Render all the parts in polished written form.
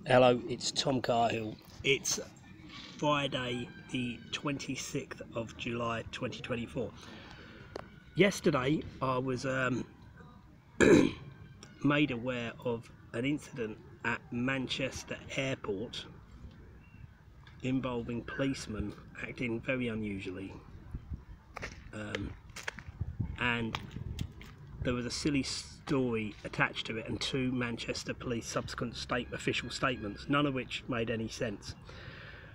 Hello, it's Tom Carhill. It's Friday the 26th of July 2024. Yesterday I was made aware of an incident at Manchester Airport involving policemen acting very unusually, and there was a silly story attached to it and two Manchester police subsequent official statements, none of which made any sense.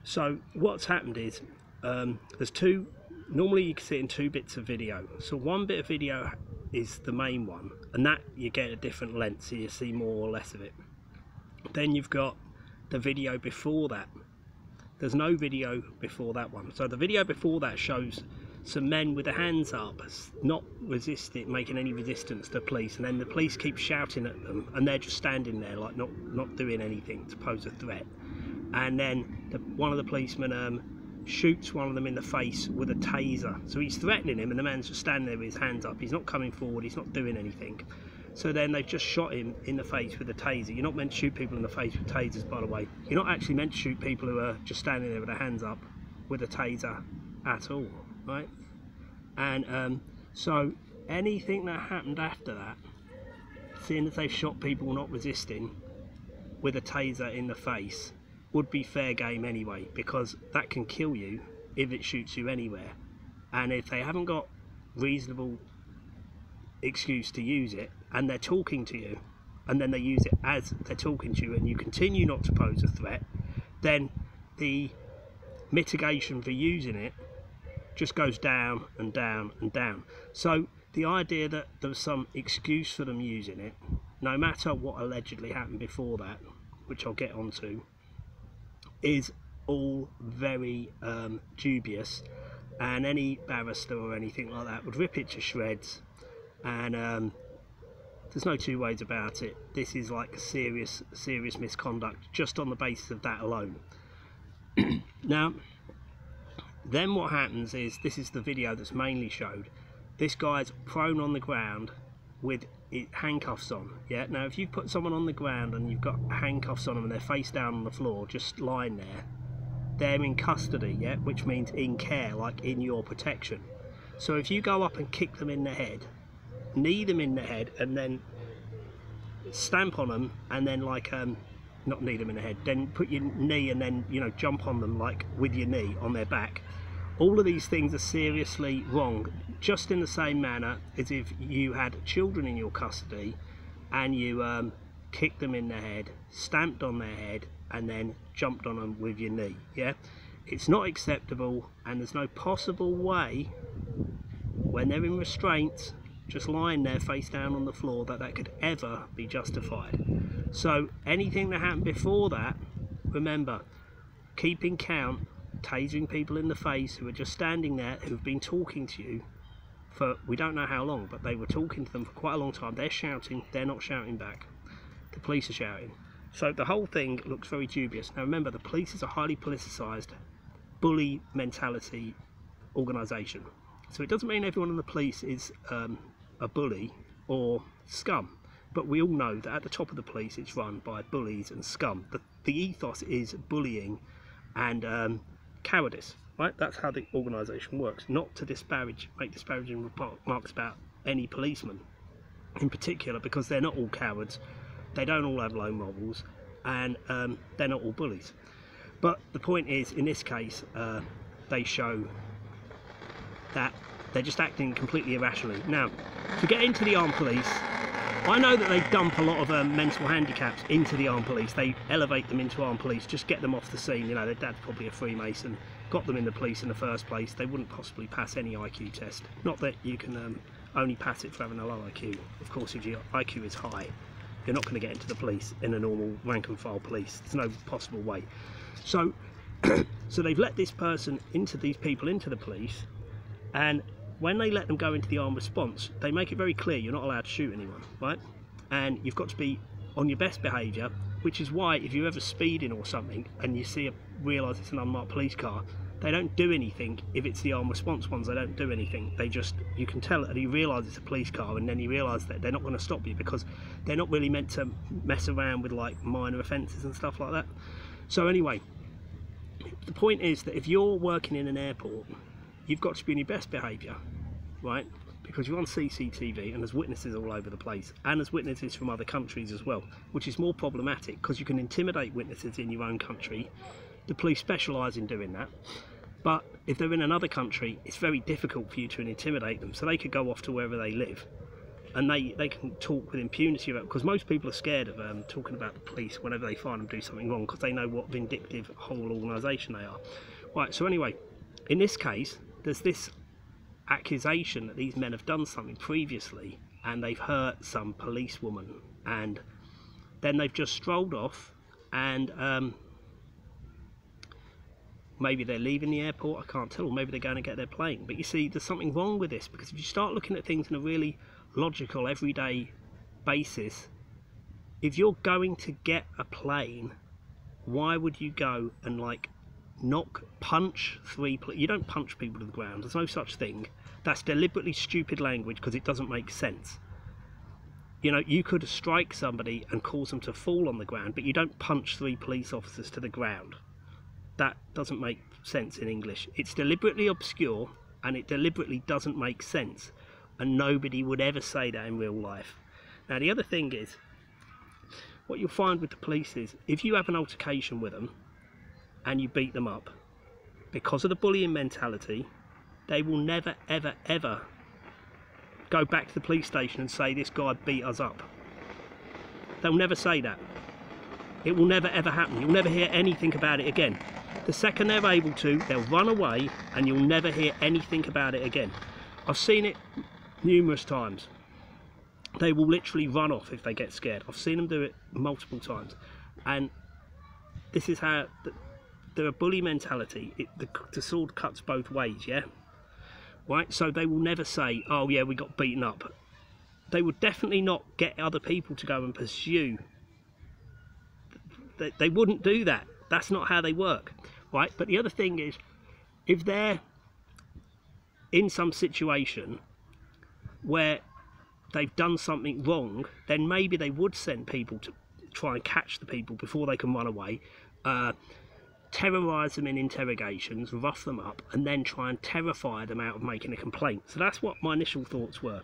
So what's happened is there's two, normally you can see it in two bits of video. So one bit of video is the main one, and that you get a different length, so you see more or less of it. Then you've got the video before that. There's no video before that one. So the video before that shows some men with their hands up, not resisting, making any resistance to the police, and then the police keep shouting at them, and they're just standing there like not doing anything to pose a threat. And then one of the policemen shoots one of them in the face with a taser. So he's threatening him, and the man's just standing there with his hands up. He's not coming forward, he's not doing anything. So then they've just shot him in the face with a taser. You're not meant to shoot people in the face with tasers, by the way. You're not actually meant to shoot people who are just standing there with their hands up with a taser at all, right? And so anything that happened after that, seeing as they've shot people not resisting with a taser in the face, would be fair game anyway, because that can kill you if it shoots you anywhere. And if they haven't got reasonable excuse to use it, and they're talking to you, and then they use it as they're talking to you, and you continue not to pose a threat, then the mitigation for using it just goes down and down and down. So the idea that there was some excuse for them using it, no matter what allegedly happened before that, which I'll get onto, is all very dubious, and any barrister or anything like that would rip it to shreds. And there's no two ways about it. This is like serious misconduct just on the basis of that alone. Now then what happens is, this is the video that's mainly showed, this guy's prone on the ground with handcuffs on. Yeah, now if you put someone on the ground and you've got handcuffs on them and they're face down on the floor just lying there, they're in custody, yeah, which means in care, like in your protection. So if you go up and kick them in the head, knee them in the head, and then stamp on them, and then like not knee them in the head, then put your knee and then, you know, jump on them like with your knee on their back, all of these things are seriously wrong, just in the same manner as if you had children in your custody and you kicked them in the head, stamped on their head, and then jumped on them with your knee. Yeah, it's not acceptable, and there's no possible way when they're in restraint, just lying there face down on the floor, that could ever be justified. So anything that happened before that, remember, keeping count, tasering people in the face who are just standing there, who've been talking to you for we don't know how long, but they were talking to them for quite a long time. They're shouting, they're not shouting back. The police are shouting. So the whole thing looks very dubious. Now remember, the police is a highly politicised, bully mentality organisation. So it doesn't mean everyone in the police is a bully or scum, but we all know that at the top of the police it's run by bullies and scum. The ethos is bullying and cowardice, right? That's how the organisation works. Not to make disparaging remarks about any policeman in particular, because they're not all cowards, they don't all have low morals, and they're not all bullies. But the point is, in this case, they show that they're just acting completely irrationally. Now, to get into the armed police, I know that they dump a lot of mental handicaps into the armed police. They elevate them into armed police, just get them off the scene. You know, their dad's probably a Freemason, got them in the police in the first place. They wouldn't possibly pass any IQ test. Not that you can only pass it for having a low IQ. Of course, if your IQ is high, you're not going to get into the police in a normal rank and file police. There's no possible way. So, so they've let these people into the police, and when they let them go into the armed response, they make it very clear you're not allowed to shoot anyone, right? And you've got to be on your best behaviour, which is why if you're ever speeding or something and you realise it's an unmarked police car, They don't do anything. If it's the armed response ones, they don't do anything. They just, you can tell, and you realise it's a police car, and then you realise that they're not going to stop you because they're not really meant to mess around with like minor offences and stuff like that. So anyway, the point is that if you're working in an airport, you've got to be in your best behaviour, right? Because you're on CCTV and there's witnesses all over the place, and there's witnesses from other countries as well, which is more problematic because you can intimidate witnesses in your own country. The police specialise in doing that, but if they're in another country, it's very difficult for you to intimidate them, so they could go off to wherever they live and they can talk with impunity about, because most people are scared of talking about the police whenever they find them do something wrong, because they know what vindictive whole organisation they are. Right, so anyway, in this case, there's this accusation that these men have done something previously and they've hurt some policewoman, and then they've just strolled off, and maybe they're leaving the airport, I can't tell, or maybe they're going to get their plane. But you see, there's something wrong with this, because if you start looking at things in a really logical, everyday basis, if you're going to get a plane, why would you go and like punch you don't punch people to the ground, there's no such thing. That's deliberately stupid language because it doesn't make sense. You know, you could strike somebody and cause them to fall on the ground, but you don't punch 3 police officers to the ground. That doesn't make sense in English. It's deliberately obscure and it deliberately doesn't make sense, and nobody would ever say that in real life. Now the other thing is, what you'll find with the police is, if you have an altercation with them and you beat them up, because of the bullying mentality, they will never ever ever go back to the police station and say this guy beat us up. They'll never say that. It will never ever happen. You'll never hear anything about it again. The second they're able to, they'll run away and you'll never hear anything about it again. I've seen it numerous times. They will literally run off if they get scared. I've seen them do it multiple times, and this is how they're a bully mentality. The sword cuts both ways, yeah? Right, so they will never say, oh yeah, we got beaten up. They would definitely not get other people to go and pursue. They wouldn't do that. That's not how they work, right? But the other thing is, if they're in some situation where they've done something wrong, then maybe they would send people to try and catch the people before they can run away, terrorise them in interrogations, rough them up, and then try and terrify them out of making a complaint. So that's what my initial thoughts were.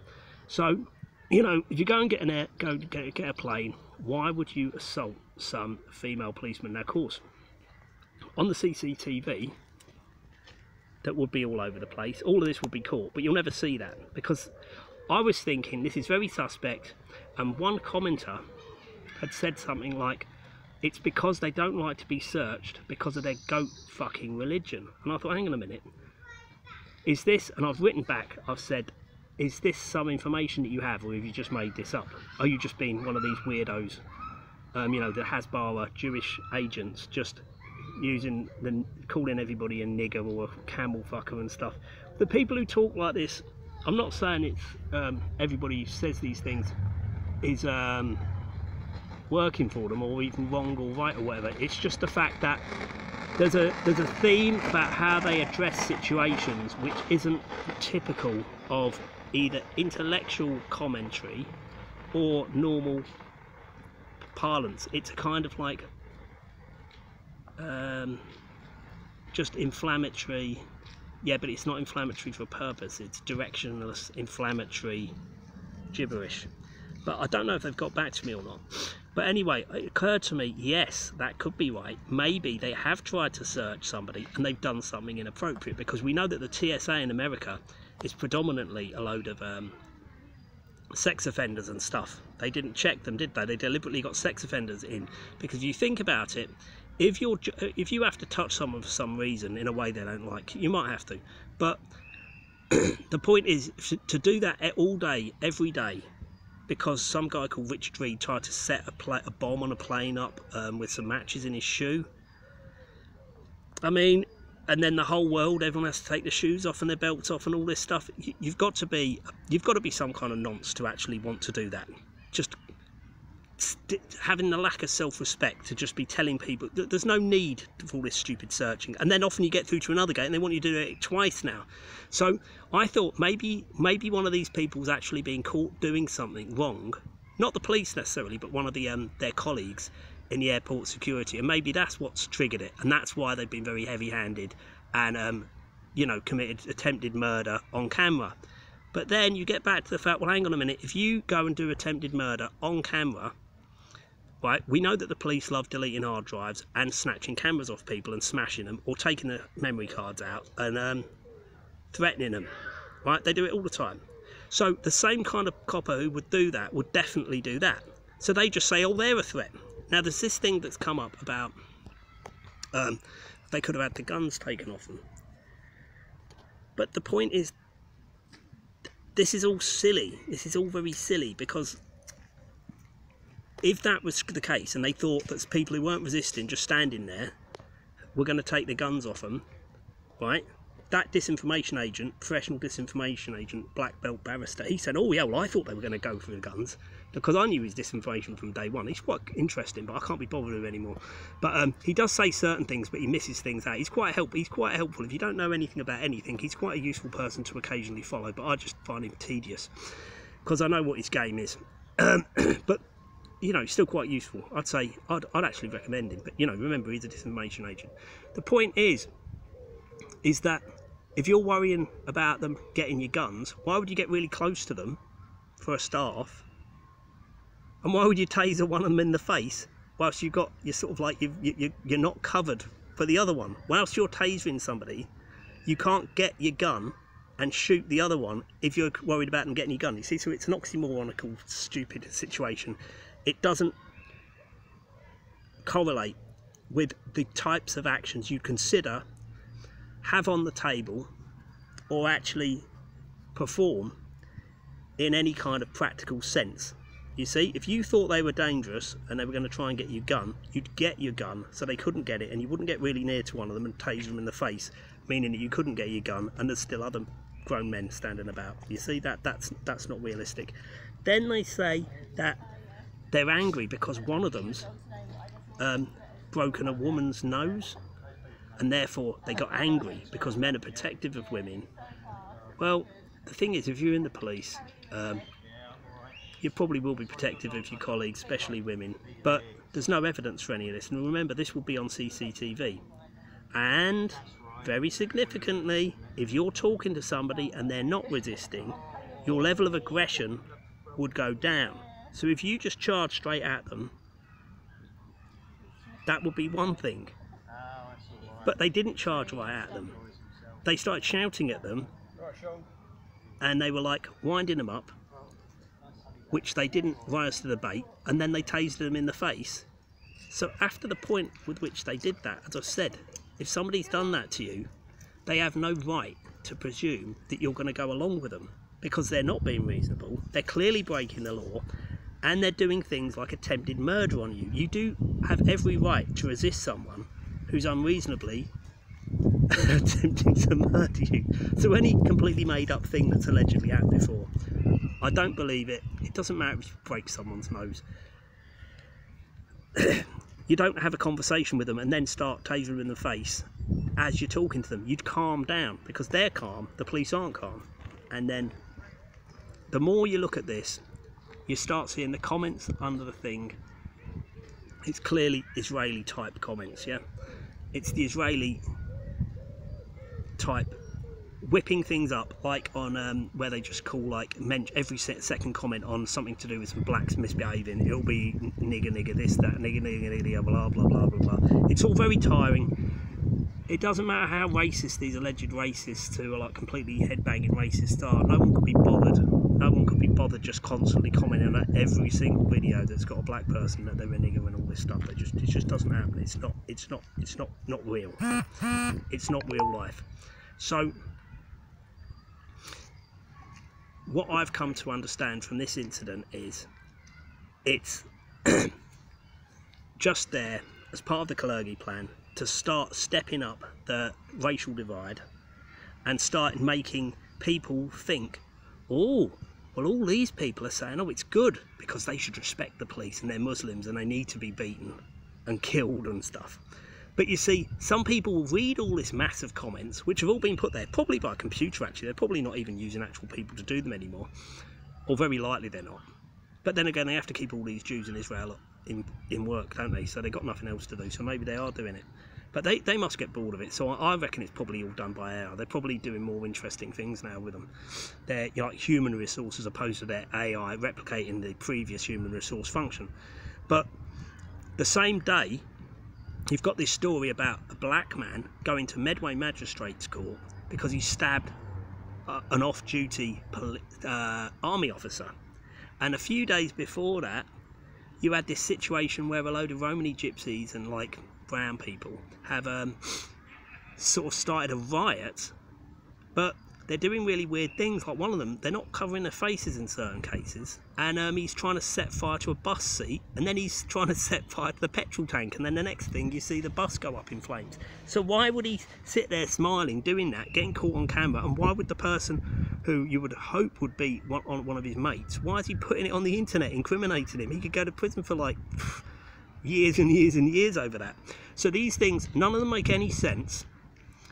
So, you know, if you go and get a plane, why would you assault some female policeman? Now, of course, on the CCTV, that would be all over the place. All of this would be caught, but you'll never see that, because I was thinking this is very suspect, and one commenter had said something like, it's because they don't like to be searched because of their goat fucking religion. And I thought, hang on a minute, is this, and I've written back, I've said, is this some information that you have, or have you just made this up? Are you just being one of these weirdos, you know, the Hasbara Jewish agents, just calling everybody a nigger or a camel fucker and stuff? The people who talk like this, I'm not saying it's everybody who says these things is working for them, or even wrong or right or whatever. It's just the fact that there's a theme about how they address situations which isn't typical of either intellectual commentary or normal parlance. It's a kind of like just inflammatory, yeah, but it's not inflammatory for a purpose. It's directionless, inflammatory gibberish. But I don't know if they've got back to me or not. But anyway, it occurred to me, yes, that could be right. Maybe they have tried to search somebody and they've done something inappropriate, because we know that the TSA in America is predominantly a load of sex offenders and stuff. They didn't check them, did they? They deliberately got sex offenders in, because if you think about it, if you have to touch someone for some reason in a way they don't like, you might have to. But the point is to do that all day, every day, because some guy called Richard Reed tried to set a bomb on a plane up with some matches in his shoe. I mean, and then the whole world, everyone has to take their shoes off and their belts off and all this stuff. You've got to be some kind of nonce to actually want to do that. Just having the lack of self-respect to just be telling people that there's no need for all this stupid searching, and then often you get through to another gate and they want you to do it twice now. So I thought maybe one of these people's actually being caught doing something wrong, not the police necessarily, but one of the their colleagues in the airport security, and maybe that's what's triggered it, and that's why they've been very heavy-handed and you know, committed attempted murder on camera. But then you get back to the fact, well, hang on a minute, if you go and do attempted murder on camera, right, we know that the police love deleting hard drives and snatching cameras off people and smashing them, or taking the memory cards out and threatening them, right? They do it all the time. So the same kind of copper who would do that would definitely do that. So they just say, oh, they're a threat. Now there's this thing that's come up about they could have had the guns taken off them. But the point is, this is all silly. This is all very silly, because if that was the case and they thought that people who weren't resisting, just standing there, were going to take the guns off them, right? That disinformation agent, professional disinformation agent, black belt barrister, he said, oh yeah, well, I thought they were going to go for the guns, because I knew his disinformation from day one. He's quite interesting, but I can't be bothered with him anymore. But he does say certain things, but he misses things out. He's quite helpful. If you don't know anything about anything, he's quite a useful person to occasionally follow, but I just find him tedious, because I know what his game is. But, you know, still quite useful. I'd say, I'd actually recommend him, but, you know, remember, he's a disinformation agent. The point is that if you're worrying about them getting your guns, why would you get really close to them, for a start off? And why would you taser one of them in the face whilst you're sort of like you're not covered for the other one? Whilst you're tasering somebody, you can't get your gun and shoot the other one if you're worried about them getting your gun. You see, so it's an oxymoronical, stupid situation. It doesn't correlate with the types of actions you consider, have on the table, or actually perform in any kind of practical sense. You see, if you thought they were dangerous and they were going to try and get your gun, you'd get your gun so they couldn't get it, and you wouldn't get really near to one of them and tase them in the face, meaning that you couldn't get your gun and there's still other grown men standing about. You see, that's not realistic. Then they say that they're angry because one of them's broken a woman's nose, and therefore they got angry because men are protective of women. Well, the thing is, if you're in the police, you probably will be protective of your colleagues, especially women, but there's no evidence for any of this. And remember, this will be on CCTV. And very significantly, if you're talking to somebody and they're not resisting, your level of aggression would go down. So if you just charge straight at them, that would be one thing. But they didn't charge right at them. They started shouting at them, and they were like winding them up, which they didn't rise to the bait, and then they tased them in the face. So after the point with which they did that, as I said, if somebody's done that to you, they have no right to presume that you're going to go along with them, because they're not being reasonable, they're clearly breaking the law, and they're doing things like attempted murder on you. You do have every right to resist someone who's unreasonably attempting to murder you. So any completely made up thing that's allegedly happened before, I don't believe it. It doesn't matter if you break someone's nose. You don't have a conversation with them and then start tasering them in the face as you're talking to them. You'd calm down, because they're calm, the police aren't calm. And then the more you look at this, you start seeing the comments under the thing. It's clearly Israeli type comments, yeah? It's the Israeli type whipping things up, like on where they just call like every second comment on something to do with some blacks misbehaving. It'll be nigger this, that, nigger, blah blah blah blah blah. It's all very tiring. It doesn't matter how racist these alleged racists who are like completely headbanging racists are. No one could be bothered. No one could be bothered just constantly commenting on every single video that's got a black person that they're a nigger and all this stuff. It just doesn't happen. It's not real. It's not real life. So what I've come to understand from this incident is it's just there as part of the Kalergi plan to start stepping up the racial divide and start making people think, oh, Well, all these people are saying, oh, it's good because they should respect the police and they're Muslims and they need to be beaten and killed and stuff. But you see, some people will read all this massive comments, which have all been put there, probably by a computer actually. They're probably not even using actual people to do them anymore, or very likely they're not. But then again, they have to keep all these Jews in Israel in work, don't they? So they've got nothing else to do, so maybe they are doing it. But they must get bored of it, so I reckon it's probably all done by AI. They're probably doing more interesting things now with them. They're like human resource as opposed to their AI replicating the previous human resource function. But the same day, you've got this story about a black man going to Medway Magistrates Court because he stabbed an off-duty army officer. And a few days before that, you had this situation where a load of Romani gypsies and like brown people have sort of started a riot, but they're doing really weird things. Like one of them, they're not covering their faces in certain cases, and he's trying to set fire to a bus seat, and then he's trying to set fire to the petrol tank, and then the next thing you see the bus go up in flames. So why would he sit there smiling, doing that, getting caught on camera, and why would the person who you would hope would be one of his mates, why is he putting it on the internet, incriminating him? He could go to prison for like years and years and years over that. So these things, none of them make any sense.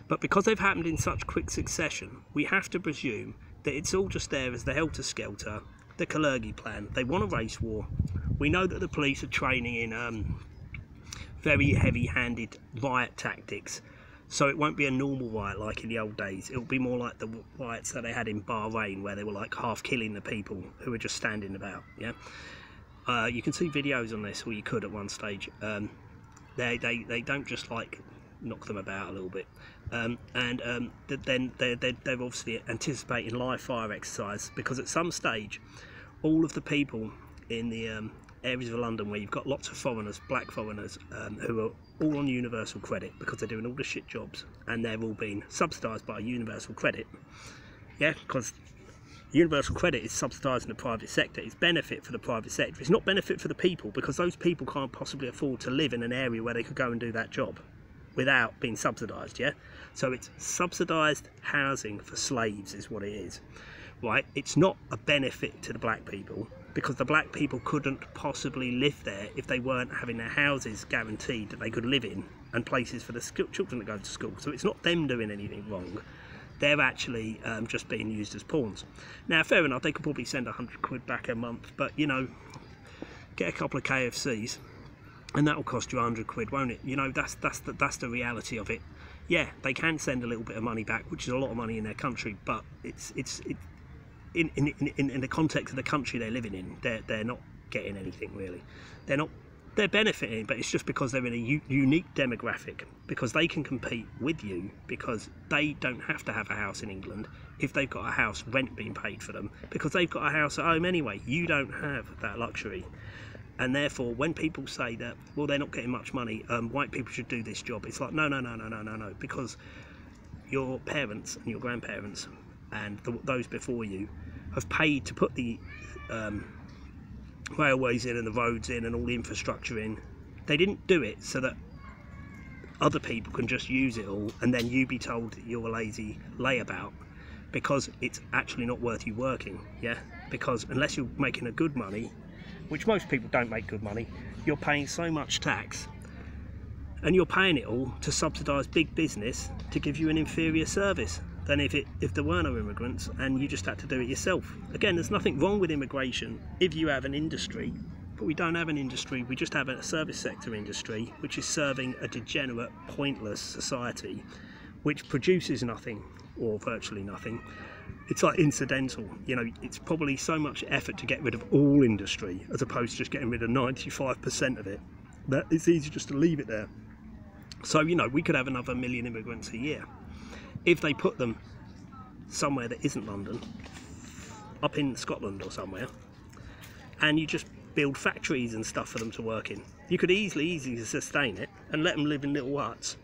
But because they've happened in such quick succession, we have to presume that it's all just there as the helter-skelter, the Kalergi plan. They want a race war. We know that the police are training in very heavy-handed riot tactics, so it won't be a normal riot like in the old days. It'll be more like the riots that they had in Bahrain, where they were like half killing the people who were just standing about. Yeah, you can see videos on this, or you could at one stage. They don't just like knock them about a little bit, then they're obviously anticipating live fire exercise, because at some stage all of the people in the areas of London where you've got lots of foreigners, black foreigners, who are all on universal credit because they're doing all the shit jobs and they're all being subsidised by universal credit, yeah, because universal credit is subsidising the private sector. It's benefit for the private sector. It's not benefit for the people, because those people can't possibly afford to live in an area where they could go and do that job without being subsidised, yeah? So it's subsidised housing for slaves is what it is, right? It's not a benefit to the black people, because the black people couldn't possibly live there if they weren't having their houses guaranteed that they could live in, and places for the children to go to school. So it's not them doing anything wrong. They're actually just being used as pawns. Now, fair enough, they could probably send 100 quid back a month, but, you know, get a couple of KFCs, and that'll cost you 100 quid, won't it? You know, that's the reality of it. Yeah, they can send a little bit of money back, which is a lot of money in their country, but it's in the context of the country they're living in, they're not getting anything really. They're benefiting, but it's just because they're in a unique demographic, because they can compete with you, because they don't have to have a house in England if they've got a house rent being paid for them, because they've got a house at home anyway. You don't have that luxury. And therefore, when people say that, well, they're not getting much money, white people should do this job, it's like, no, because your parents and your grandparents and those before you have paid to put the railways in and the roads in and all the infrastructure in. They didn't do it so that other people can just use it all and then you be told that you're a lazy layabout, because it's actually not worth you working, yeah? Because unless you're making a good money, which most people don't make good money, you're paying so much tax, and you're paying it all to subsidise big business to give you an inferior service than if there were no immigrants and you just had to do it yourself. Again, there's nothing wrong with immigration if you have an industry, but we don't have an industry. We just have a service sector industry which is serving a degenerate, pointless society which produces nothing or virtually nothing. It's like incidental, you know. It's probably so much effort to get rid of all industry as opposed to just getting rid of 95% of it, that it's easy just to leave it there. So, you know, we could have another 1 million immigrants a year if they put them somewhere that isn't London, up in Scotland or somewhere, and you just build factories and stuff for them to work in. You could easily sustain it and let them live in little huts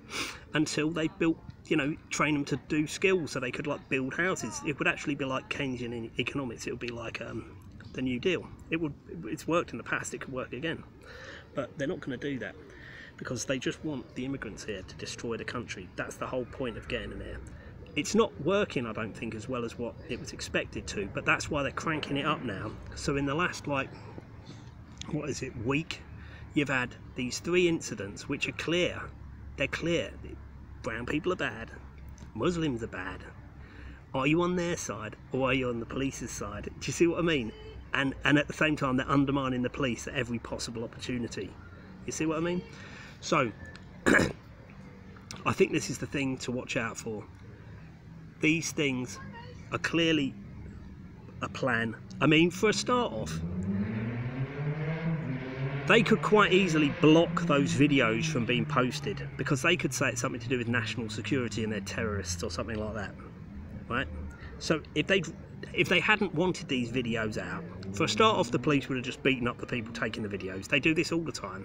until they built, you know, train them to do skills so they could like build houses. It would actually be like Keynesian economics. It would be like the New Deal. It's worked in the past, it could work again. But they're not going to do that, because they just want the immigrants here to destroy the country. That's the whole point of getting in there. it's not working, I don't think, as well as what it was expected to, but that's why they're cranking it up now. So in the last, like, what is it, week, you've had these 3 incidents which are clear. They're clear. Brown people are bad, Muslims are bad. Are you on their side or are you on the police's side? Do you see what I mean? And at the same time, they're undermining the police at every possible opportunity. You see what I mean? So I think this is the thing to watch out for. These things are clearly a plan. I mean, for a start off, they could quite easily block those videos from being posted, because they could say it's something to do with national security and they're terrorists or something like that, right? So if they hadn't wanted these videos out, for a start off, the police would have just beaten up the people taking the videos. They do this all the time.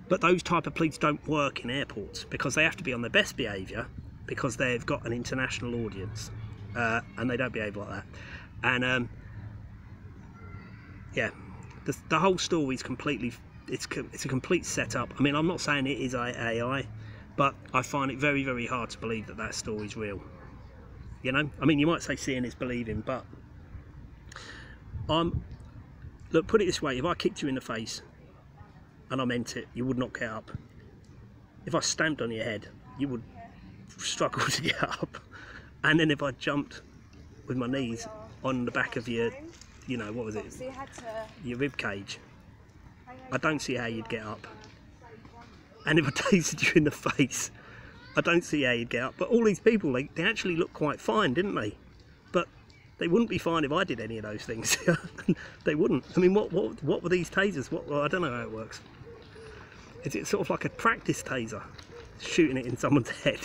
But those type of police don't work in airports, because they have to be on their best behaviour, because they've got an international audience, and they don't behave like that. And yeah, the whole story is completely, it's a complete setup. I mean, I'm not saying it is AI, but I find it very, very hard to believe that that story's real. You know, I mean, you might say seeing is believing, but look, put it this way: if I kicked you in the face and I meant it, you would not get up. If I stamped on your head, you would struggle to get up. And then if I jumped with my knees on the back of your, you know, what was it, your rib cage, I don't see how you'd get up. And if I tasered you in the face, I don't see how you'd get up. But all these people, they actually look quite fine, didn't they? But they wouldn't be fine if I did any of those things. They wouldn't. I mean, what were these tasers? Well, I don't know how it works. Is it sort of like a practice taser, shooting it in someone's head,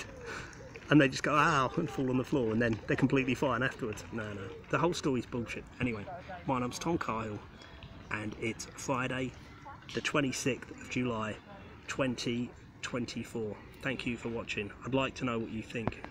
and they just go ow and fall on the floor, and then they're completely fine afterwards? No, the whole story's bullshit. Anyway, my name's Tom Kyle, and it's Friday the 26th of July 2024. Thank you for watching. I'd like to know what you think.